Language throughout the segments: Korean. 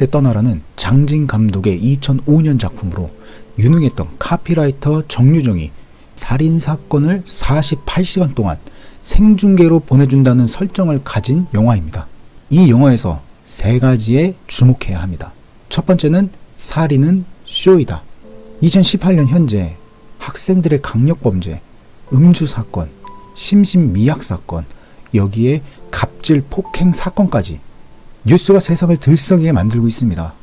때 떠나라는 장진 감독의 2005년 작품으로 유능했던 카피라이터 정유정이 살인사건을 48시간 동안 생중계로 보내준다는 설정을 가진 영화입니다. 이 영화에서 세 가지에 주목해야 합니다. 첫 번째는 살인은 쇼이다. 2018년 현재 학생들의 강력범죄, 음주사건, 심신미약사건, 여기에 갑질 폭행 사건까지 뉴스가 세상을 들썩이게 만들고 있습니다.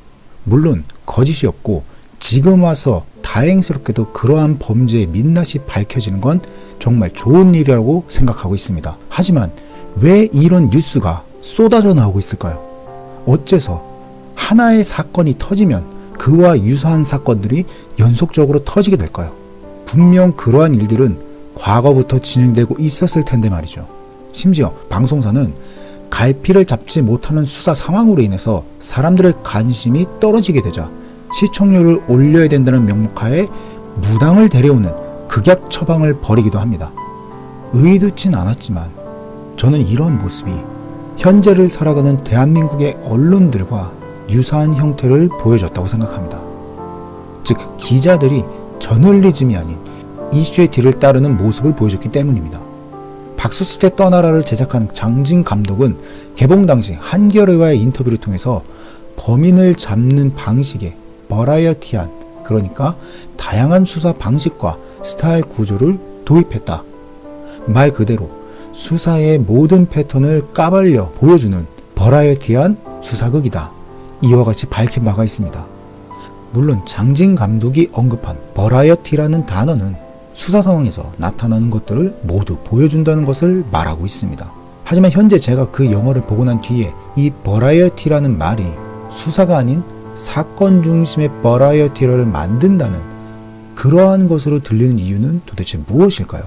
물론 거짓이 없고 지금 와서 다행스럽게도 그러한 범죄의 민낯이 밝혀지는 건 정말 좋은 일이라고 생각하고 있습니다. 하지만 왜 이런 뉴스가 쏟아져 나오고 있을까요? 어째서 하나의 사건이 터지면 그와 유사한 사건들이 연속적으로 터지게 될까요? 분명 그러한 일들은 과거부터 진행되고 있었을 텐데 말이죠. 심지어 방송사는 갈피를 잡지 못하는 수사 상황으로 인해서 사람들의 관심이 떨어지게 되자 시청률을 올려야 된다는 명목하에 무당을 데려오는 극약 처방을 벌이기도 합니다. 의도치 않았지만 저는 이런 모습이 현재를 살아가는 대한민국의 언론들과 유사한 형태를 보여줬다고 생각합니다. 즉 기자들이 저널리즘이 아닌 이슈의 뒤를 따르는 모습을 보여줬기 때문입니다. 박수치 때 떠나라를 제작한 장진 감독은 개봉 당시 한겨레와의 인터뷰를 통해서 범인을 잡는 방식에 버라이어티한, 그러니까 다양한 수사 방식과 스타일 구조를 도입했다. 말 그대로 수사의 모든 패턴을 까발려 보여주는 버라이어티한 수사극이다. 이와 같이 밝힌 바가 있습니다. 물론 장진 감독이 언급한 버라이어티라는 단어는 수사 상황에서 나타나는 것들을 모두 보여준다는 것을 말하고 있습니다. 하지만 현재 제가 그 영화를 보고 난 뒤에 이 버라이어티라는 말이 수사가 아닌 사건 중심의 버라이어티를 만든다는 그러한 것으로 들리는 이유는 도대체 무엇일까요?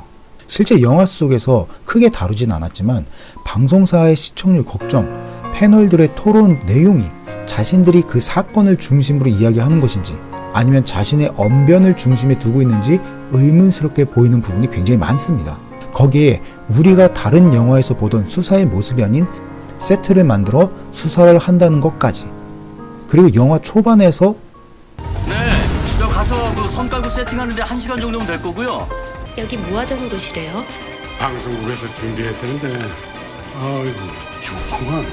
실제 영화 속에서 크게 다루진 않았지만 방송사의 시청률 걱정, 패널들의 토론 내용이 자신들이 그 사건을 중심으로 이야기하는 것인지 아니면 자신의 언변을 중심에 두고 있는지 의문스럽게 보이는 부분이 굉장히 많습니다. 거기에 우리가 다른 영화에서 보던 수사의 모습이 아닌 세트를 만들어 수사를 한다는 것까지, 그리고 영화 초반에서 저 가서 그 선 깔고 세팅하는데 1시간 정도면 될 거고요. 여기 뭐 하던 곳이래요? 방송국에서 준비했다는데 아이고 좋구만.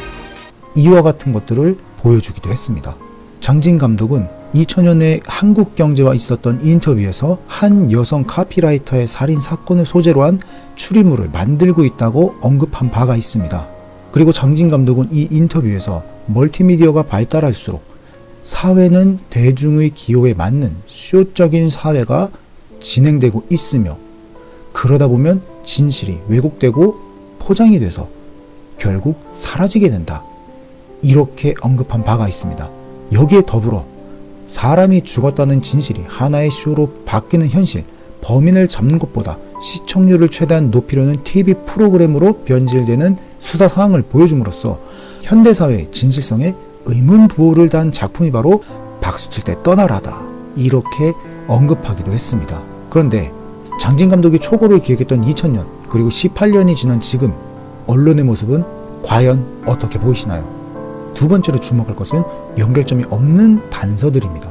이와 같은 것들을 보여주기도 했습니다. 장진 감독은 2000년에 한국경제와 있었던 인터뷰에서 한 여성 카피라이터의 살인 사건을 소재로 한 추리물을 만들고 있다고 언급한 바가 있습니다. 그리고 장진 감독은 이 인터뷰에서 멀티미디어가 발달할수록 사회는 대중의 기호에 맞는 쇼적인 사회가 진행되고 있으며 그러다 보면 진실이 왜곡되고 포장이 돼서 결국 사라지게 된다. 이렇게 언급한 바가 있습니다. 여기에 더불어 사람이 죽었다는 진실이 하나의 쇼로 바뀌는 현실, 범인을 잡는 것보다 시청률을 최대한 높이려는 TV 프로그램으로 변질되는 수사 상황을 보여줌으로써 현대사회의 진실성에 의문부호를 단 작품이 바로 박수칠 때 떠나라다. 이렇게 언급하기도 했습니다. 그런데 장진 감독이 초고를 기획했던 2000년 그리고 18년이 지난 지금 언론의 모습은 과연 어떻게 보이시나요? 두 번째로 주목할 것은 연결점이 없는 단서들입니다.